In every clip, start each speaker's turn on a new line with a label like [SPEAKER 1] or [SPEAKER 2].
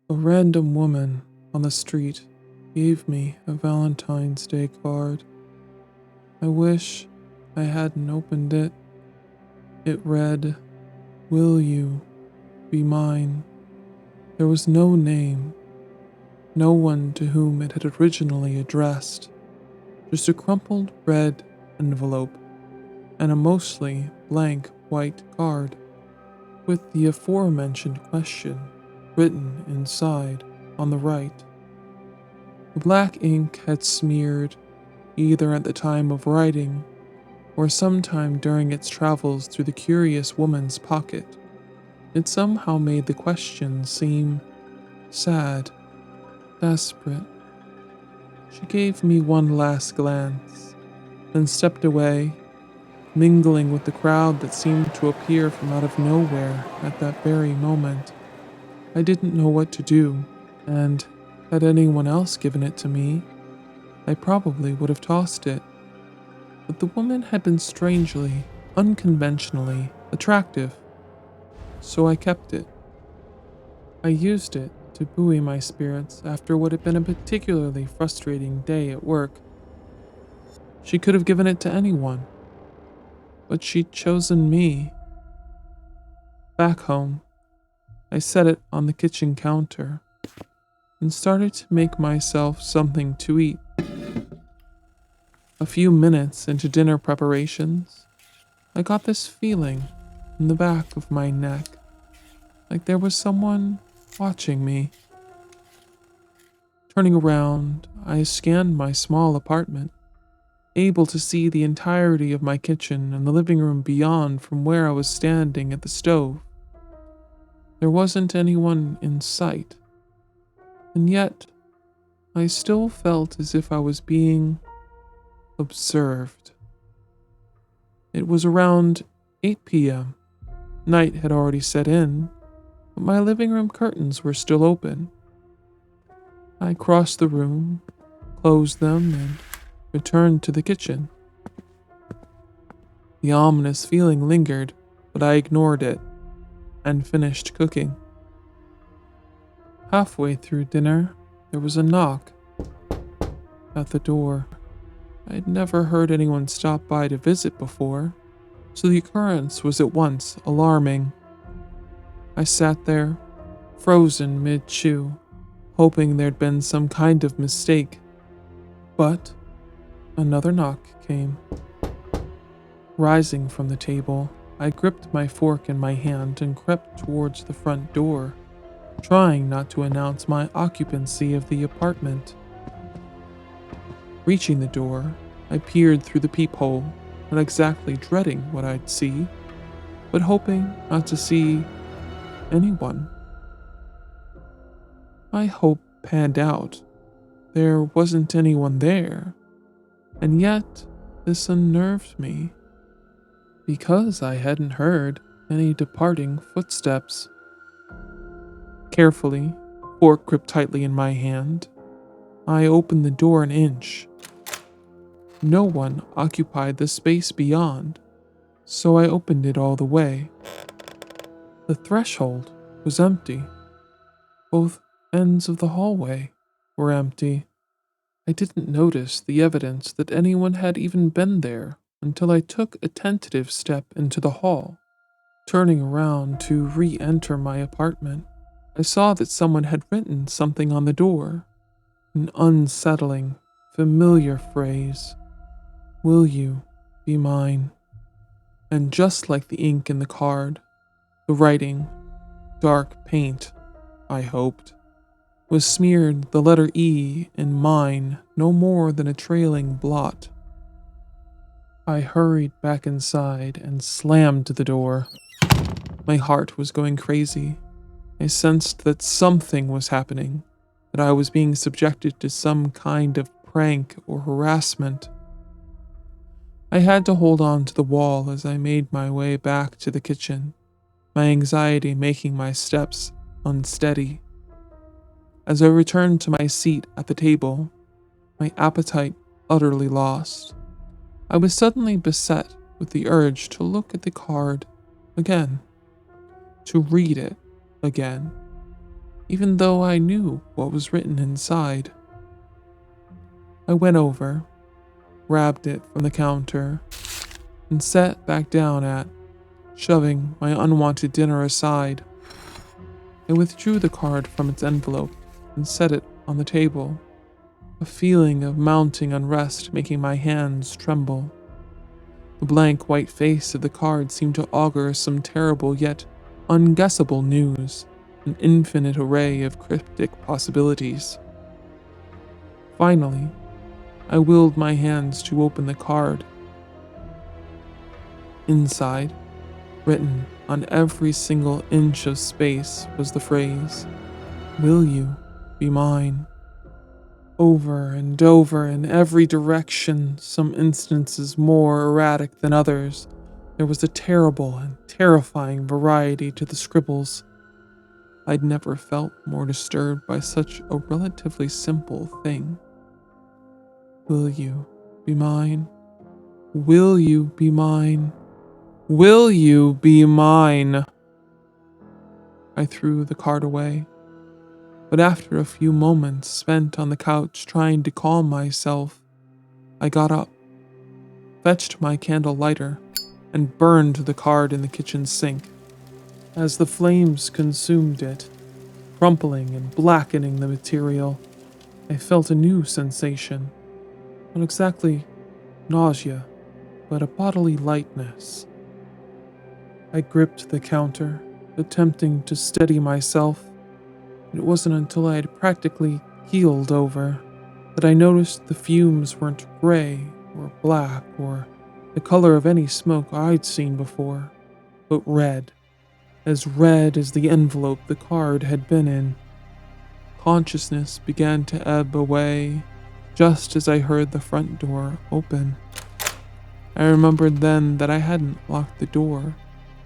[SPEAKER 1] A random woman on the street gave me a Valentine's Day card. I wish I hadn't opened it. It read, "Will you be mine?" There was no name, no one to whom it had originally addressed, just a crumpled red envelope and a mostly blank white card with the aforementioned question written inside on the right. The black ink had smeared either at the time of writing or sometime during its travels through the curious woman's pocket. It somehow made the question seem sad, desperate. She gave me one last glance, then stepped away, mingling with the crowd that seemed to appear from out of nowhere at that very moment. I didn't know what to do, and had anyone else given it to me, I probably would have tossed it. But the woman had been strangely, unconventionally attractive, so I kept it. I used it to buoy my spirits after what had been a particularly frustrating day at work. She could have given it to anyone, but she'd chosen me. Back home, I set it on the kitchen counter and started to make myself something to eat. A few minutes into dinner preparations, I got this feeling in the back of my neck, like there was someone watching me. Turning around, I scanned my small apartment, able to see the entirety of my kitchen and the living room beyond from where I was standing at the stove. There wasn't anyone in sight, and yet I still felt as if I was being observed. It was around 8 p.m. Night had already set in, but my living room curtains were still open. I crossed the room, closed them, and returned to the kitchen. The ominous feeling lingered, but I ignored it and finished cooking. Halfway through dinner, there was a knock at the door. I'd never heard anyone stop by to visit before, so the occurrence was at once alarming. I sat there, frozen mid-chew, hoping there'd been some kind of mistake. But another knock came. Rising from the table, I gripped my fork in my hand and crept towards the front door, trying not to announce my occupancy of the apartment. Reaching the door, I peered through the peephole, not exactly dreading what I'd see, but hoping not to see anyone. My hope panned out. There wasn't anyone there, and yet this unnerved me, because I hadn't heard any departing footsteps. Carefully, fork gripped tightly in my hand, I opened the door an inch. No one occupied the space beyond, so I opened it all the way. The threshold was empty. Both ends of the hallway were empty. I didn't notice the evidence that anyone had even been there until I took a tentative step into the hall. Turning around to re-enter my apartment, I saw that someone had written something on the door. An unsettling, familiar phrase. "Will you be mine?" And just like the ink in the card, the writing, dark paint, I hoped, was smeared the letter E in mine no more than a trailing blot. I hurried back inside and slammed the door. My heart was going crazy. I sensed that something was happening, that I was being subjected to some kind of prank or harassment. I had to hold on to the wall as I made my way back to the kitchen, my anxiety making my steps unsteady. As I returned to my seat at the table, my appetite utterly lost, I was suddenly beset with the urge to look at the card again, to read it again. even though I knew what was written inside. I went over, grabbed it from the counter, and sat back down shoving my unwanted dinner aside. I withdrew the card from its envelope and set it on the table, a feeling of mounting unrest making my hands tremble. The blank white face of the card seemed to augur some terrible yet unguessable news, an infinite array of cryptic possibilities. Finally, I willed my hands to open the card. Inside, written on every single inch of space, was the phrase, "Will you be mine?" Over and over in every direction, some instances more erratic than others, there was a terrible and terrifying variety to the scribbles. I'd never felt more disturbed by such a relatively simple thing. Will you be mine? Will you be mine? Will you be mine? I threw the card away, but after a few moments spent on the couch trying to calm myself, I got up, fetched my candle lighter, and burned the card in the kitchen sink. As the flames consumed it, crumpling and blackening the material, I felt a new sensation, not exactly nausea, but a bodily lightness. I gripped the counter, attempting to steady myself. It wasn't until I had practically keeled over that I noticed the fumes weren't gray or black or the color of any smoke I'd seen before, but red as the envelope the card had been in. Consciousness began to ebb away just as I heard the front door open. I remembered then that I hadn't locked the door.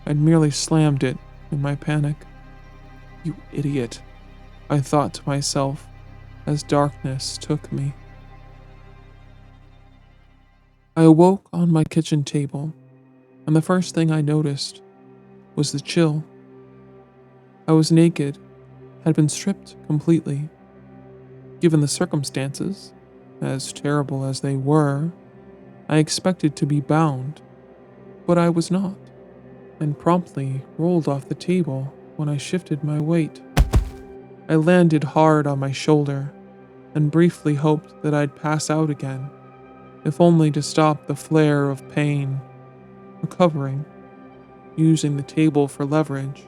[SPEAKER 1] I'd merely slammed it in my panic. You idiot, I thought to myself as darkness took me. I awoke on my kitchen table, and the first thing I noticed was the chill. I was naked, had been stripped completely. Given the circumstances, as terrible as they were, I expected to be bound, but I was not, and promptly rolled off the table when I shifted my weight. I landed hard on my shoulder and briefly hoped that I'd pass out again, if only to stop the flare of pain. Recovering, using the table for leverage,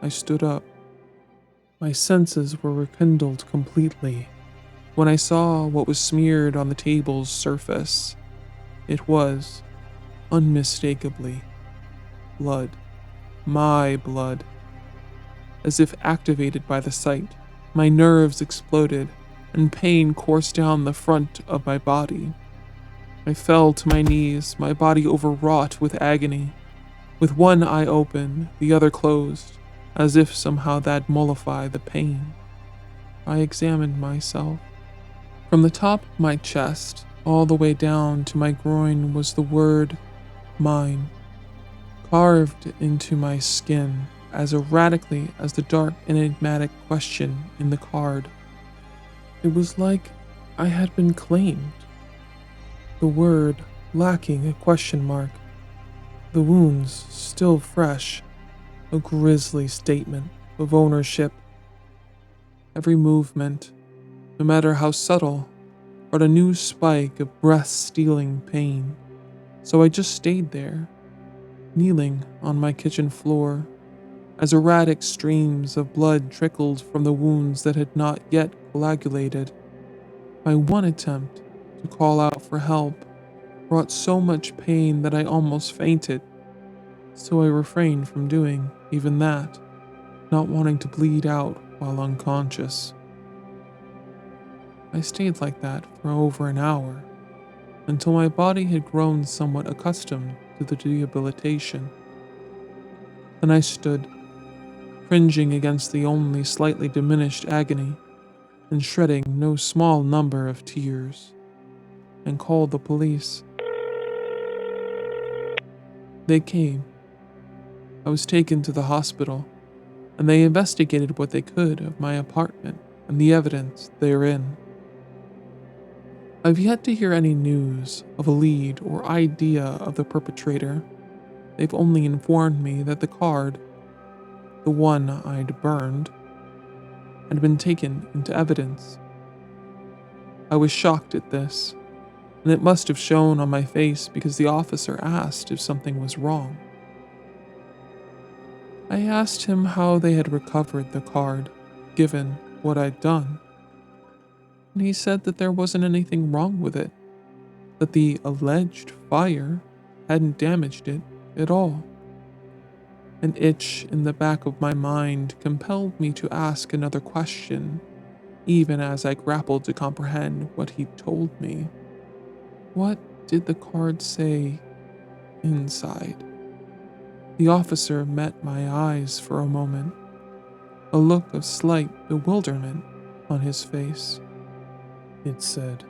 [SPEAKER 1] I stood up. My senses were rekindled completely when I saw what was smeared on the table's surface. It was, unmistakably, blood. My blood. As if activated by the sight, my nerves exploded and pain coursed down the front of my body. I fell to my knees, my body overwrought with agony. With one eye open, the other closed, as if somehow that'd mollify the pain. I examined myself. From the top of my chest, all the way down to my groin was the word, mine, carved into my skin as erratically as the dark, enigmatic question in the card. It was like I had been claimed. The word lacking a question mark. The wounds still fresh. A grisly statement of ownership. Every movement, no matter how subtle, brought a new spike of breath-stealing pain. So I just stayed there, kneeling on my kitchen floor, as erratic streams of blood trickled from the wounds that had not yet coagulated. My one attempt to call out for help brought so much pain that I almost fainted, so I refrained from doing even that, not wanting to bleed out while unconscious. I stayed like that for over an hour, until my body had grown somewhat accustomed to the debilitation. Then I stood, cringing against the only slightly diminished agony, and shedding no small number of tears, and called the police. They came. I was taken to the hospital, and they investigated what they could of my apartment and the evidence therein. I've yet to hear any news of a lead or idea of the perpetrator. They've only informed me that the card, the one I'd burned, had been taken into evidence. I was shocked at this, and it must have shown on my face because the officer asked if something was wrong. I asked him how they had recovered the card, given what I'd done, and he said that there wasn't anything wrong with it, that the alleged fire hadn't damaged it at all. An itch in the back of my mind compelled me to ask another question, even as I grappled to comprehend what he'd told me. What did the card say inside? The officer met my eyes for a moment, a look of slight bewilderment on his face. It said,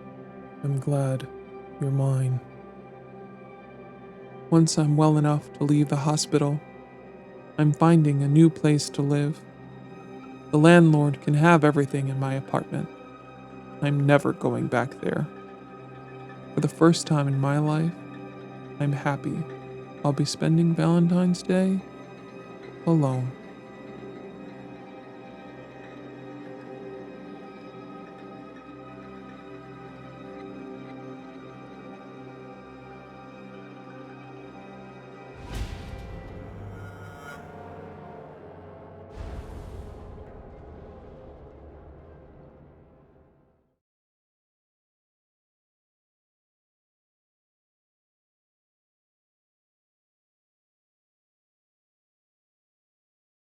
[SPEAKER 1] "I'm glad you're mine." Once I'm well enough to leave the hospital, I'm finding a new place to live. The landlord can have everything in my apartment. I'm never going back there. For the first time in my life, I'm happy I'll be spending Valentine's Day alone.